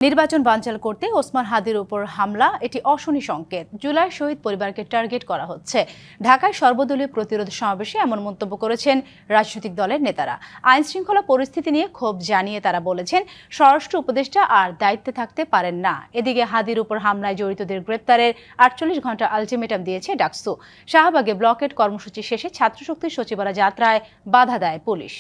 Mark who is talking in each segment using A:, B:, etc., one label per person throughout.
A: নির্বাচন বানচাল করতে ওসমান হাদির উপর হামলা এটি অশনি সংকেত। জুলাই শহীদ পরিবারকে টার্গেট করা হচ্ছে। ঢাকায় সর্বদলীয় প্রতিরোধ সমাবেশে এমন মন্তব্য করেছেন রাজনৈতিক দলের নেতারা। আইন শৃঙ্খলা পরিস্থিতি নিয়ে ক্ষোভ জানিয়ে তারা বলেছেন, স্বরাষ্ট্র উপদেষ্টা আর দায়িত্বে থাকতে পারেন না। এদিকে হাদির উপর হামলায় জড়িতদের গ্রেপ্তারের 48 ঘন্টা আলটিমেটাম দিয়েছে ডাকসু। শাহবাগে ব্লকেড কর্মসূচি শেষে ছাত্রশক্তির সচিবালয় যাত্রায় বাধা দেয় পুলিশ।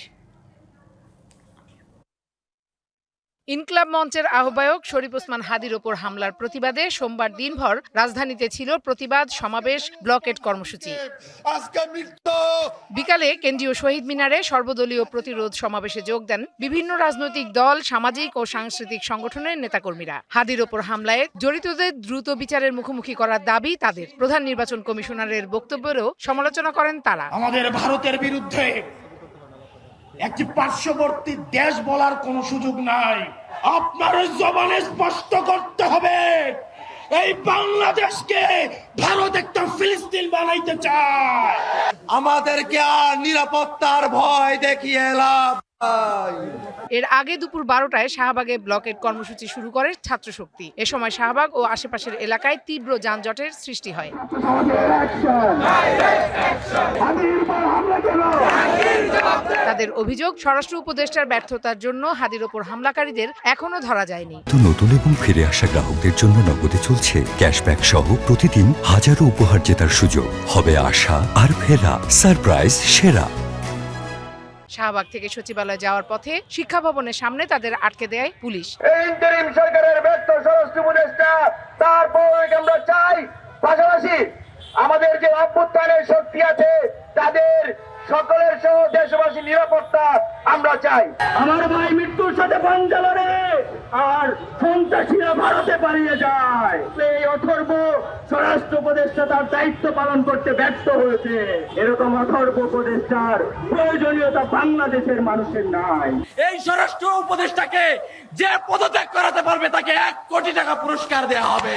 B: ইনকলাব মঞ্চের আহ্বায়ক শরীফ ওসমান হাদির ওপর হামলার প্রতিবাদে সোমবার দিনভর রাজধানীতে ছিল প্রতিবাদ সমাবেশ, ব্লকেড কর্মসূচি। বিকালে কেন্দ্রীয় শহীদ মিনারে সর্বদলীয় প্রতিরোধ সমাবেশে যোগ দেন বিভিন্ন রাজনৈতিক দল, সামাজিক ও সাংস্কৃতিক সংগঠনের নেতাকর্মীরা। হাদির ওপর হামলায় জড়িতদের দ্রুত বিচারের মুখোমুখি করার দাবি তাদের। প্রধান নির্বাচন কমিশনারের বক্তব্যেরও সমালোচনা করেন তারা।
C: আমাদের ভারতের বিরুদ্ধে একটি পার্শ্ববর্তী দেশ বলার কোনো সুযোগ নাই। আপনার জবানে স্পষ্ট করতে হবে, এই বাংলাদেশকে ভারত একটা ফিলিস্তিন বানাইতে চায়।
D: আমাদেরকে আর নিরাপত্তার ভয় দেখিয়ে লাভ।
B: এর আগে দুপুর 12টায় শাহবাগে ব্লকেড কর্মসূচি শুরু করে ছাত্রশক্তি। এ সময় শাহবাগ ও আশেপাশের এলাকায় তীব্র যানজটের সৃষ্টি হয়। তাদের অভিযোগ, স্বরাষ্ট্র উপদেষ্টার ব্যর্থতার জন্য হাদির ওপর হামলাকারীদের এখনো ধরা যায়নি।
E: নতুন এবং ফিরে আসা গ্রাহকদের জন্য নগদে চলছে ক্যাশব্যাক সহ প্রতিদিন হাজারো উপহার জেতার সুযোগ। হবে আশা আর ফেরা, সারপ্রাইজ সেরা।
B: শাহবাগ থেকে সচিবালয় যাওয়ার পথে শিক্ষা ভবনের সামনে তাদের আটকে দেয় পুলিশ।
F: ইন্টারিম সরকারের ব্যর্থ স্বরাষ্ট্র উপদেষ্টা, তারপর আমরা চাই পাশাপাশি আমাদের যে অভ্যুত্থানের শক্তি আছে তাদের সকলের সহ দেশবাসী নিরাপত্তা আমরা চাই। আমার ভাই মৃত্যুর সাথে পাঞ্জা লড়ে আর সন্ত্রাসীরা ভারতে পালিয়ে যায়। এই অথর্ব স্বরাষ্ট্র উপদেষ্টা তার দায়িত্ব পালন করতে ব্যর্থ হয়েছে। এরকম অথর্ব উপদেষ্টার প্রয়োজনীয়তা বাংলাদেশের মানুষের নাই।
D: এই স্বরাষ্ট্র উপদেষ্টাকে যে পদত্যাগ করাতে পারবে তাকে 1 কোটি টাকা পুরস্কার দেওয়া হবে।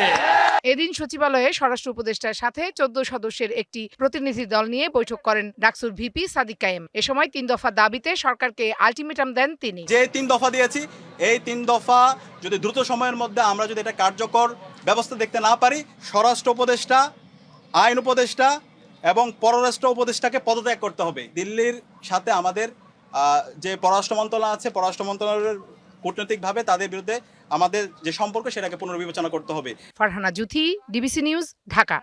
B: এদিন সচিবালয়ে স্বরাষ্ট্র উপদেষ্টার সাথে 14 সদস্যের একটি প্রতিনিধি দল নিয়ে বৈঠক করেন ডাকসুর ভিপি সাদিক কায়েম। এ সময় 3 দফা দাবিতে সরকারকে আলটিমেটাম দেন তিনি।
G: যে 3 দফা দিয়েছি, এই 3 দফা যদি দ্রুত সময়ের মধ্যে আমরা যদি এটা কার্যকর ব্যবস্থা দেখতে না পারি, স্বরাষ্ট্র উপদেষ্টা, আইন উপদেষ্টা এবং পররাষ্ট্র উপদেষ্টাকে পদত্যাগ করতে হবে। দিল্লির সাথে আমাদের যে পররাষ্ট্র মন্ত্রণালয় আছে, পররাষ্ট্র মন্ত্রণালয়ের কূটনৈতিকভাবে তাদের বিরুদ্ধে আমাদের যে সম্পর্ক সেটাকে পুনর্বিবেচনা করতে হবে।
B: Farhana Juthi, DBC news, Dhaka.